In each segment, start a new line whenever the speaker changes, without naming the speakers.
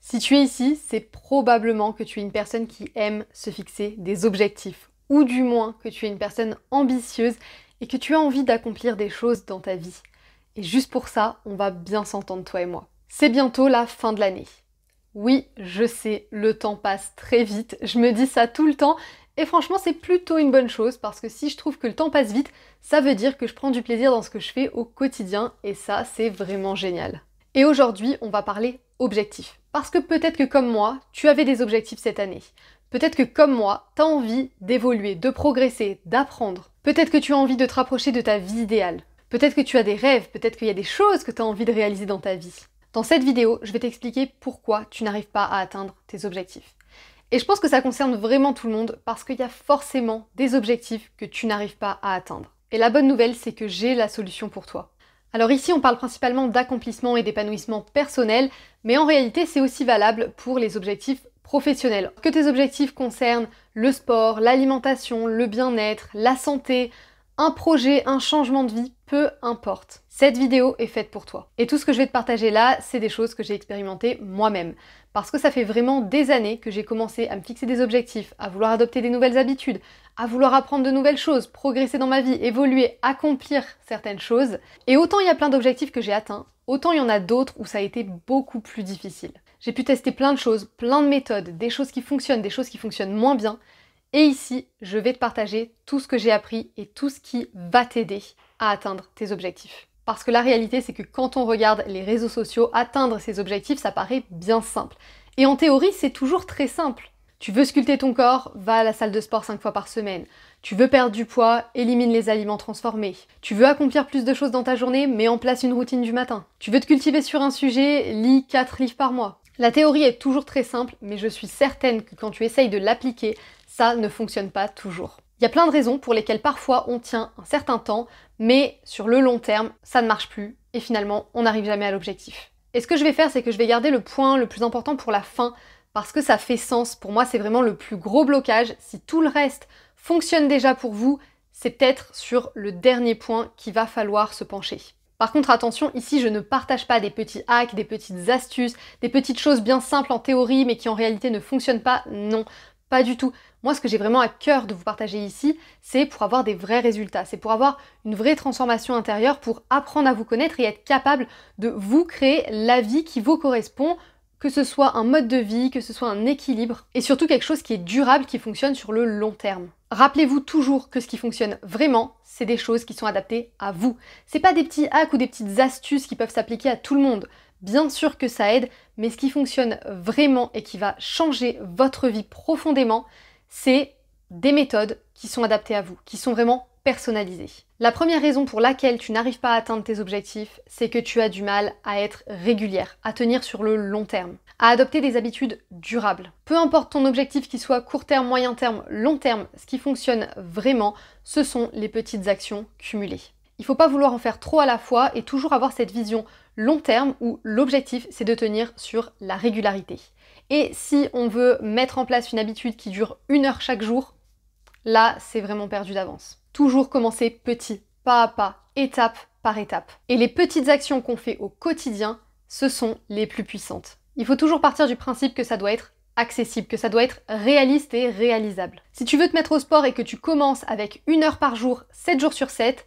Si tu es ici, c'est probablement que tu es une personne qui aime se fixer des objectifs, ou du moins que tu es une personne ambitieuse et que tu as envie d'accomplir des choses dans ta vie. Et juste pour ça, on va bien s'entendre toi et moi. C'est bientôt la fin de l'année. Oui, je sais, le temps passe très vite, je me dis ça tout le temps, et franchement c'est plutôt une bonne chose parce que si je trouve que le temps passe vite, ça veut dire que je prends du plaisir dans ce que je fais au quotidien, et ça c'est vraiment génial. Et aujourd'hui, on va parler objectifs. Parce que peut-être que comme moi, tu avais des objectifs cette année. Peut-être que comme moi, tu as envie d'évoluer, de progresser, d'apprendre. Peut-être que tu as envie de te rapprocher de ta vie idéale. Peut-être que tu as des rêves, peut-être qu'il y a des choses que tu as envie de réaliser dans ta vie. Dans cette vidéo, je vais t'expliquer pourquoi tu n'arrives pas à atteindre tes objectifs. Et je pense que ça concerne vraiment tout le monde parce qu'il y a forcément des objectifs que tu n'arrives pas à atteindre. Et la bonne nouvelle, c'est que j'ai la solution pour toi. Alors ici, on parle principalement d'accomplissement et d'épanouissement personnel, mais en réalité, c'est aussi valable pour les objectifs professionnels. Que tes objectifs concernent le sport, l'alimentation, le bien-être, la santé, un projet, un changement de vie, peu importe. Cette vidéo est faite pour toi. Et tout ce que je vais te partager là, c'est des choses que j'ai expérimentées moi-même. Parce que ça fait vraiment des années que j'ai commencé à me fixer des objectifs, à vouloir adopter des nouvelles habitudes, à vouloir apprendre de nouvelles choses, progresser dans ma vie, évoluer, accomplir certaines choses. Et autant il y a plein d'objectifs que j'ai atteints, autant il y en a d'autres où ça a été beaucoup plus difficile. J'ai pu tester plein de choses, plein de méthodes, des choses qui fonctionnent, des choses qui fonctionnent moins bien. Et ici, je vais te partager tout ce que j'ai appris et tout ce qui va t'aider à atteindre tes objectifs. Parce que la réalité, c'est que quand on regarde les réseaux sociaux, atteindre ses objectifs, ça paraît bien simple. Et en théorie, c'est toujours très simple. Tu veux sculpter ton corps, va à la salle de sport 5 fois par semaine. Tu veux perdre du poids, élimine les aliments transformés. Tu veux accomplir plus de choses dans ta journée, mets en place une routine du matin. Tu veux te cultiver sur un sujet, lis 4 livres par mois. La théorie est toujours très simple, mais je suis certaine que quand tu essayes de l'appliquer, ça ne fonctionne pas toujours. Il y a plein de raisons pour lesquelles parfois on tient un certain temps, mais sur le long terme, ça ne marche plus et finalement, on n'arrive jamais à l'objectif. Et ce que je vais faire, c'est que je vais garder le point le plus important pour la fin parce que ça fait sens. Pour moi, c'est vraiment le plus gros blocage. Si tout le reste fonctionne déjà pour vous, c'est peut-être sur le dernier point qu'il va falloir se pencher. Par contre, attention, ici, je ne partage pas des petits hacks, des petites astuces, des petites choses bien simples en théorie, mais qui en réalité ne fonctionnent pas. Non, pas du tout. Moi, ce que j'ai vraiment à cœur de vous partager ici, c'est pour avoir des vrais résultats. C'est pour avoir une vraie transformation intérieure, pour apprendre à vous connaître et être capable de vous créer la vie qui vous correspond, que ce soit un mode de vie, que ce soit un équilibre, et surtout quelque chose qui est durable, qui fonctionne sur le long terme. Rappelez-vous toujours que ce qui fonctionne vraiment, c'est des choses qui sont adaptées à vous. C'est pas des petits hacks ou des petites astuces qui peuvent s'appliquer à tout le monde. Bien sûr que ça aide, mais ce qui fonctionne vraiment et qui va changer votre vie profondément, c'est des méthodes qui sont adaptées à vous, qui sont vraiment personnalisées. La première raison pour laquelle tu n'arrives pas à atteindre tes objectifs, c'est que tu as du mal à être régulière, à tenir sur le long terme, à adopter des habitudes durables. Peu importe ton objectif, qu'il soit court terme, moyen terme, long terme, ce qui fonctionne vraiment, ce sont les petites actions cumulées. Il ne faut pas vouloir en faire trop à la fois et toujours avoir cette vision long terme où l'objectif c'est de tenir sur la régularité. Et si on veut mettre en place une habitude qui dure 1 heure chaque jour, là c'est vraiment perdu d'avance. Toujours commencer petit, pas à pas, étape par étape. Et les petites actions qu'on fait au quotidien, ce sont les plus puissantes. Il faut toujours partir du principe que ça doit être accessible, que ça doit être réaliste et réalisable. Si tu veux te mettre au sport et que tu commences avec 1 heure par jour, 7 jours sur 7,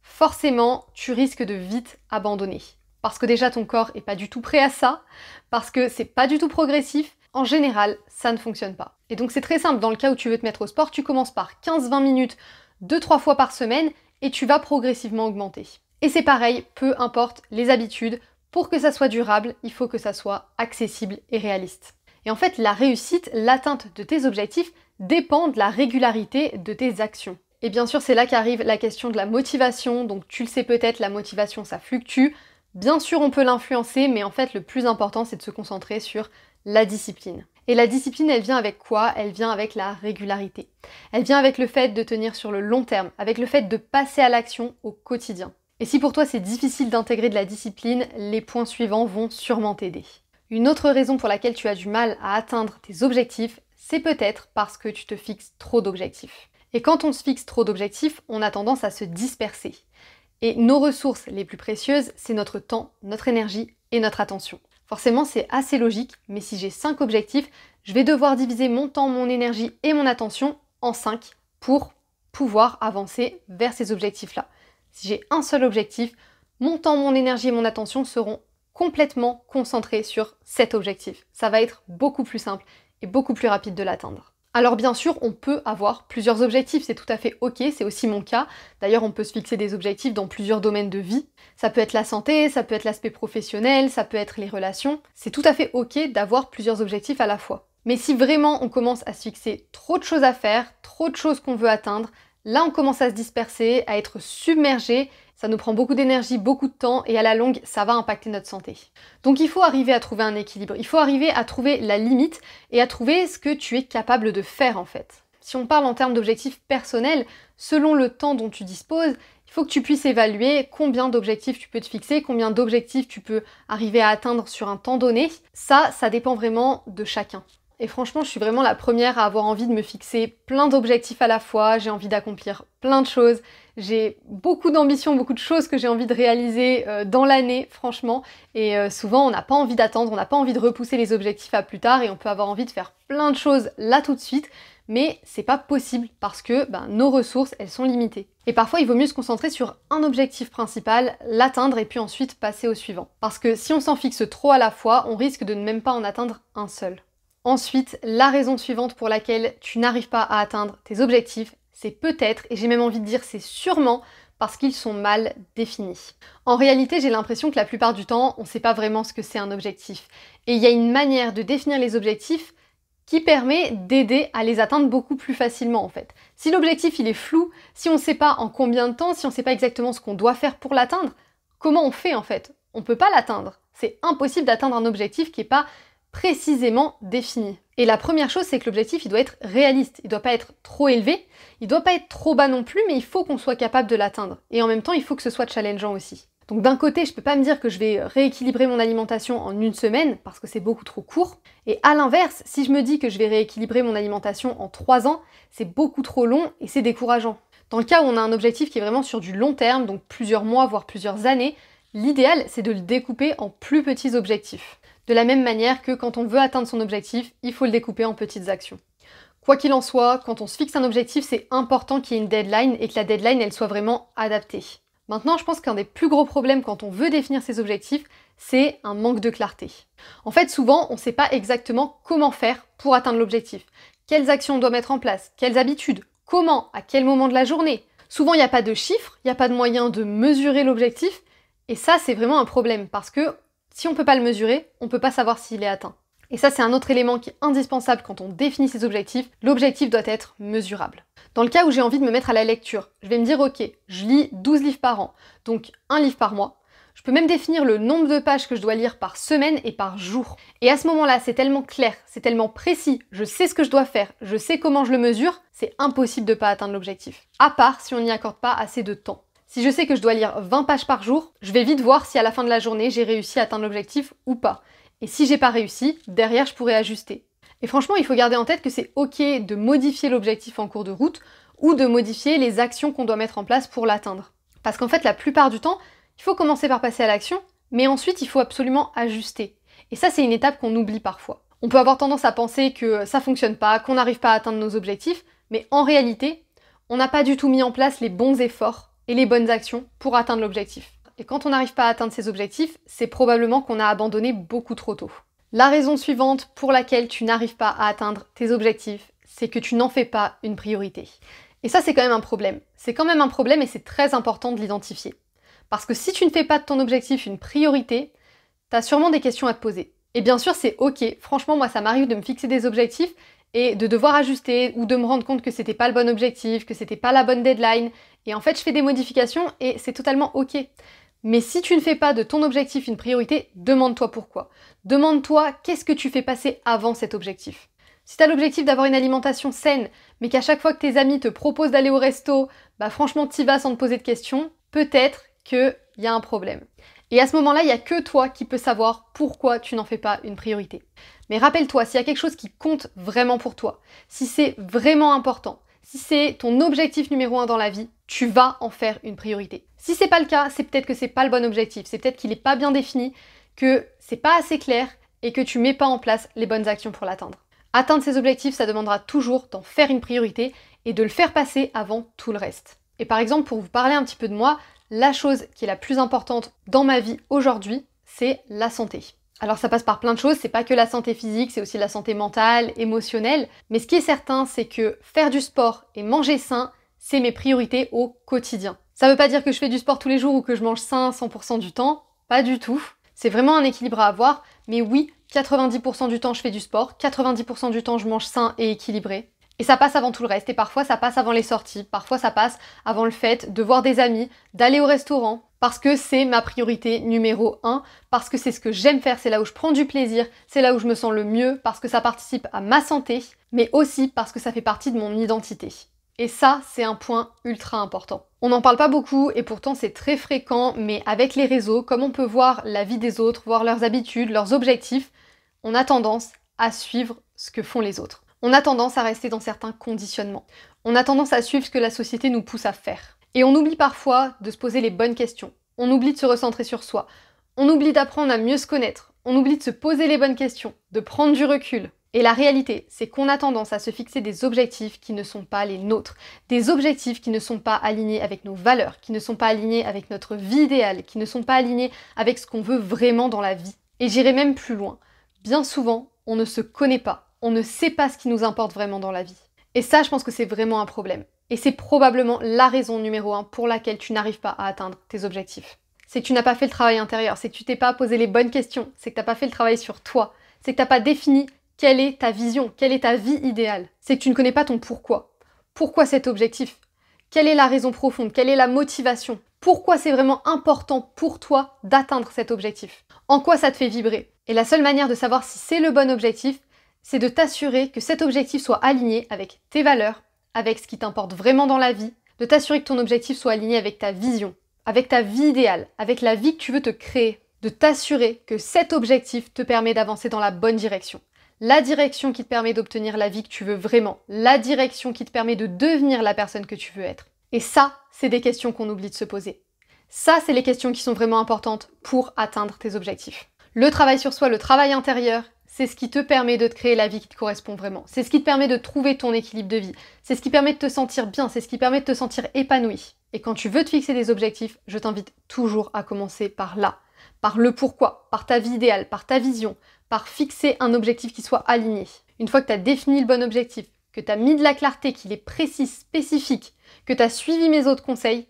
forcément, tu risques de vite abandonner. Parce que déjà ton corps est pas du tout prêt à ça, parce que c'est pas du tout progressif, en général, ça ne fonctionne pas. Et donc c'est très simple, dans le cas où tu veux te mettre au sport, tu commences par 15-20 minutes, 2-3 fois par semaine, et tu vas progressivement augmenter. Et c'est pareil, peu importe les habitudes, pour que ça soit durable, il faut que ça soit accessible et réaliste. Et en fait, la réussite, l'atteinte de tes objectifs, dépend de la régularité de tes actions. Et bien sûr, c'est là qu'arrive la question de la motivation, donc tu le sais peut-être, la motivation ça fluctue. Bien sûr, on peut l'influencer, mais en fait, le plus important, c'est de se concentrer sur la discipline. Et la discipline, elle vient avec quoi? Elle vient avec la régularité. Elle vient avec le fait de tenir sur le long terme, avec le fait de passer à l'action au quotidien. Et si pour toi, c'est difficile d'intégrer de la discipline, les points suivants vont sûrement t'aider. Une autre raison pour laquelle tu as du mal à atteindre tes objectifs, c'est peut-être parce que tu te fixes trop d'objectifs. Et quand on se fixe trop d'objectifs, on a tendance à se disperser. Et nos ressources les plus précieuses, c'est notre temps, notre énergie et notre attention. Forcément, c'est assez logique, mais si j'ai 5 objectifs, je vais devoir diviser mon temps, mon énergie et mon attention en 5 pour pouvoir avancer vers ces objectifs-là. Si j'ai un seul objectif, mon temps, mon énergie et mon attention seront complètement concentrés sur cet objectif. Ça va être beaucoup plus simple et beaucoup plus rapide de l'atteindre. Alors bien sûr, on peut avoir plusieurs objectifs, c'est tout à fait ok, c'est aussi mon cas. D'ailleurs, on peut se fixer des objectifs dans plusieurs domaines de vie. Ça peut être la santé, ça peut être l'aspect professionnel, ça peut être les relations. C'est tout à fait ok d'avoir plusieurs objectifs à la fois. Mais si vraiment on commence à se fixer trop de choses à faire, trop de choses qu'on veut atteindre, là on commence à se disperser, à être submergé, ça nous prend beaucoup d'énergie, beaucoup de temps et à la longue, ça va impacter notre santé. Donc il faut arriver à trouver un équilibre, il faut arriver à trouver la limite et à trouver ce que tu es capable de faire en fait. Si on parle en termes d'objectifs personnels, selon le temps dont tu disposes, il faut que tu puisses évaluer combien d'objectifs tu peux te fixer, combien d'objectifs tu peux arriver à atteindre sur un temps donné. Ça dépend vraiment de chacun. Et franchement, je suis vraiment la première à avoir envie de me fixer plein d'objectifs à la fois, j'ai envie d'accomplir plein de choses, j'ai beaucoup d'ambition, beaucoup de choses que j'ai envie de réaliser dans l'année, franchement. Et souvent, on n'a pas envie d'attendre, on n'a pas envie de repousser les objectifs à plus tard et on peut avoir envie de faire plein de choses là tout de suite, mais c'est pas possible parce que nos ressources, elles sont limitées. Et parfois, il vaut mieux se concentrer sur un objectif principal, l'atteindre et puis ensuite passer au suivant. Parce que si on s'en fixe trop à la fois, on risque de ne même pas en atteindre un seul. Ensuite, la raison suivante pour laquelle tu n'arrives pas à atteindre tes objectifs, c'est peut-être, et j'ai même envie de dire c'est sûrement, parce qu'ils sont mal définis. En réalité, j'ai l'impression que la plupart du temps, on ne sait pas vraiment ce que c'est un objectif. Et il y a une manière de définir les objectifs qui permet d'aider à les atteindre beaucoup plus facilement en fait. Si l'objectif il est flou, si on ne sait pas en combien de temps, si on ne sait pas exactement ce qu'on doit faire pour l'atteindre, comment on fait en fait? On ne peut pas l'atteindre. C'est impossible d'atteindre un objectif qui n'est pas précisément défini. Et la première chose, c'est que l'objectif, il doit être réaliste. Il doit pas être trop élevé, il doit pas être trop bas non plus, mais il faut qu'on soit capable de l'atteindre. Et en même temps, il faut que ce soit challengeant aussi. Donc d'un côté, je peux pas me dire que je vais rééquilibrer mon alimentation en une semaine, parce que c'est beaucoup trop court. Et à l'inverse, si je me dis que je vais rééquilibrer mon alimentation en 3 ans, c'est beaucoup trop long et c'est décourageant. Dans le cas où on a un objectif qui est vraiment sur du long terme, donc plusieurs mois, voire plusieurs années, l'idéal, c'est de le découper en plus petits objectifs. De la même manière que quand on veut atteindre son objectif, il faut le découper en petites actions. Quoi qu'il en soit, quand on se fixe un objectif, c'est important qu'il y ait une deadline et que la deadline, elle soit vraiment adaptée. Maintenant, je pense qu'un des plus gros problèmes quand on veut définir ses objectifs, c'est un manque de clarté. En fait, souvent, on ne sait pas exactement comment faire pour atteindre l'objectif. Quelles actions on doit mettre en place, quelles habitudes, comment, à quel moment de la journée. Souvent, il n'y a pas de chiffres, il n'y a pas de moyen de mesurer l'objectif, et ça, c'est vraiment un problème parce que si on ne peut pas le mesurer, on ne peut pas savoir s'il est atteint. Et ça, c'est un autre élément qui est indispensable quand on définit ses objectifs. L'objectif doit être mesurable. Dans le cas où j'ai envie de me mettre à la lecture, je vais me dire ok, je lis 12 livres par an, donc un livre par mois. Je peux même définir le nombre de pages que je dois lire par semaine et par jour. Et à ce moment-là, c'est tellement clair, c'est tellement précis, je sais ce que je dois faire, je sais comment je le mesure, c'est impossible de ne pas atteindre l'objectif. À part si on n'y accorde pas assez de temps. Si je sais que je dois lire 20 pages par jour, je vais vite voir si à la fin de la journée, j'ai réussi à atteindre l'objectif ou pas. Et si j'ai pas réussi, derrière, je pourrais ajuster. Et franchement, il faut garder en tête que c'est ok de modifier l'objectif en cours de route ou de modifier les actions qu'on doit mettre en place pour l'atteindre. Parce qu'en fait, la plupart du temps, il faut commencer par passer à l'action, mais ensuite, il faut absolument ajuster. Et ça, c'est une étape qu'on oublie parfois. On peut avoir tendance à penser que ça fonctionne pas, qu'on n'arrive pas à atteindre nos objectifs, mais en réalité, on n'a pas du tout mis en place les bons efforts et les bonnes actions pour atteindre l'objectif. Et quand on n'arrive pas à atteindre ses objectifs, c'est probablement qu'on a abandonné beaucoup trop tôt. La raison suivante pour laquelle tu n'arrives pas à atteindre tes objectifs, c'est que tu n'en fais pas une priorité. Et ça, c'est quand même un problème. C'est quand même un problème et c'est très important de l'identifier. Parce que si tu ne fais pas de ton objectif une priorité, t'as sûrement des questions à te poser. Et bien sûr, c'est ok. Franchement, moi, ça m'arrive de me fixer des objectifs et de devoir ajuster ou de me rendre compte que c'était pas le bon objectif, que c'était pas la bonne deadline. Et en fait, je fais des modifications et c'est totalement ok. Mais si tu ne fais pas de ton objectif une priorité, demande-toi pourquoi. Demande-toi qu'est-ce que tu fais passer avant cet objectif. Si tu as l'objectif d'avoir une alimentation saine, mais qu'à chaque fois que tes amis te proposent d'aller au resto, franchement t'y vas sans te poser de questions, peut-être qu'il y a un problème. Et à ce moment-là, il n'y a que toi qui peux savoir pourquoi tu n'en fais pas une priorité. Mais rappelle-toi, s'il y a quelque chose qui compte vraiment pour toi, si c'est vraiment important, si c'est ton objectif numéro 1 dans la vie, tu vas en faire une priorité. Si c'est pas le cas, c'est peut-être que c'est pas le bon objectif, c'est peut-être qu'il n'est pas bien défini, que c'est pas assez clair et que tu mets pas en place les bonnes actions pour l'atteindre. Atteindre ses objectifs, ça demandera toujours d'en faire une priorité et de le faire passer avant tout le reste. Et par exemple, pour vous parler un petit peu de moi, la chose qui est la plus importante dans ma vie aujourd'hui, c'est la santé. Alors ça passe par plein de choses, c'est pas que la santé physique, c'est aussi la santé mentale, émotionnelle, mais ce qui est certain, c'est que faire du sport et manger sain, c'est mes priorités au quotidien. Ça veut pas dire que je fais du sport tous les jours ou que je mange sain 100% du temps, pas du tout. C'est vraiment un équilibre à avoir, mais oui, 90% du temps je fais du sport, 90% du temps je mange sain et équilibré. Et ça passe avant tout le reste, et parfois ça passe avant les sorties, parfois ça passe avant le fait de voir des amis, d'aller au restaurant, parce que c'est ma priorité numéro 1, parce que c'est ce que j'aime faire, c'est là où je prends du plaisir, c'est là où je me sens le mieux, parce que ça participe à ma santé, mais aussi parce que ça fait partie de mon identité. Et ça, c'est un point ultra important. On n'en parle pas beaucoup et pourtant c'est très fréquent, mais avec les réseaux, comme on peut voir la vie des autres, voir leurs habitudes, leurs objectifs, on a tendance à suivre ce que font les autres. On a tendance à rester dans certains conditionnements. On a tendance à suivre ce que la société nous pousse à faire. Et on oublie parfois de se poser les bonnes questions. On oublie de se recentrer sur soi. On oublie d'apprendre à mieux se connaître. On oublie de se poser les bonnes questions, de prendre du recul. Et la réalité, c'est qu'on a tendance à se fixer des objectifs qui ne sont pas les nôtres. Des objectifs qui ne sont pas alignés avec nos valeurs, qui ne sont pas alignés avec notre vie idéale, qui ne sont pas alignés avec ce qu'on veut vraiment dans la vie. Et j'irai même plus loin. Bien souvent, on ne se connaît pas. On ne sait pas ce qui nous importe vraiment dans la vie. Et ça, je pense que c'est vraiment un problème. Et c'est probablement la raison numéro 1 pour laquelle tu n'arrives pas à atteindre tes objectifs. C'est que tu n'as pas fait le travail intérieur, c'est que tu t'es pas posé les bonnes questions, c'est que tu n'as pas fait le travail sur toi, c'est que tu n'as pas défini quelle est ta vision, quelle est ta vie idéale. C'est que tu ne connais pas ton pourquoi. Pourquoi cet objectif? Quelle est la raison profonde? Quelle est la motivation? Pourquoi c'est vraiment important pour toi d'atteindre cet objectif? En quoi ça te fait vibrer? Et la seule manière de savoir si c'est le bon objectif, c'est de t'assurer que cet objectif soit aligné avec tes valeurs, avec ce qui t'importe vraiment dans la vie, de t'assurer que ton objectif soit aligné avec ta vision, avec ta vie idéale, avec la vie que tu veux te créer, de t'assurer que cet objectif te permet d'avancer dans la bonne direction. La direction qui te permet d'obtenir la vie que tu veux vraiment, la direction qui te permet de devenir la personne que tu veux être. Et ça, c'est des questions qu'on oublie de se poser. Ça, c'est les questions qui sont vraiment importantes pour atteindre tes objectifs. Le travail sur soi, le travail intérieur, c'est ce qui te permet de te créer la vie qui te correspond vraiment. C'est ce qui te permet de trouver ton équilibre de vie. C'est ce qui permet de te sentir bien, c'est ce qui permet de te sentir épanoui. Et quand tu veux te fixer des objectifs, je t'invite toujours à commencer par là. Par le pourquoi, par ta vie idéale, par ta vision, par fixer un objectif qui soit aligné. Une fois que tu as défini le bon objectif, que tu as mis de la clarté, qu'il est précis, spécifique, que tu as suivi mes autres conseils,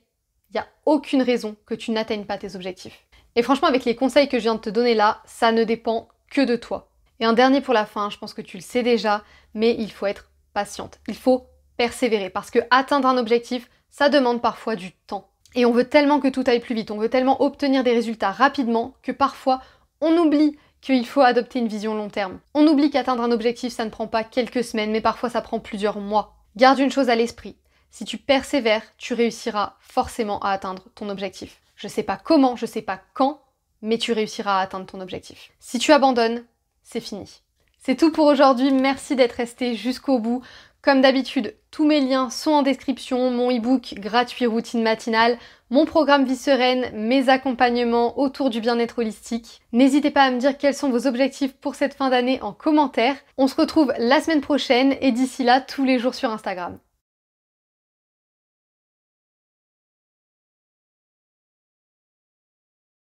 il n'y a aucune raison que tu n'atteignes pas tes objectifs. Et franchement, avec les conseils que je viens de te donner là, ça ne dépend que de toi. Et un dernier pour la fin, je pense que tu le sais déjà, mais il faut être patiente. Il faut persévérer parce que atteindre un objectif, ça demande parfois du temps. Et on veut tellement que tout aille plus vite, on veut tellement obtenir des résultats rapidement que parfois on oublie qu'il faut adopter une vision long terme. On oublie qu'atteindre un objectif, ça ne prend pas quelques semaines, mais parfois ça prend plusieurs mois. Garde une chose à l'esprit. Si tu persévères, tu réussiras forcément à atteindre ton objectif. Je sais pas comment, je sais pas quand, mais tu réussiras à atteindre ton objectif. Si tu abandonnes, c'est fini. C'est tout pour aujourd'hui, merci d'être resté jusqu'au bout. Comme d'habitude, tous mes liens sont en description, mon e-book gratuit routine matinale, mon programme Vie Sereine, mes accompagnements autour du bien-être holistique. N'hésitez pas à me dire quels sont vos objectifs pour cette fin d'année en commentaire. On se retrouve la semaine prochaine et d'ici là, tous les jours sur Instagram.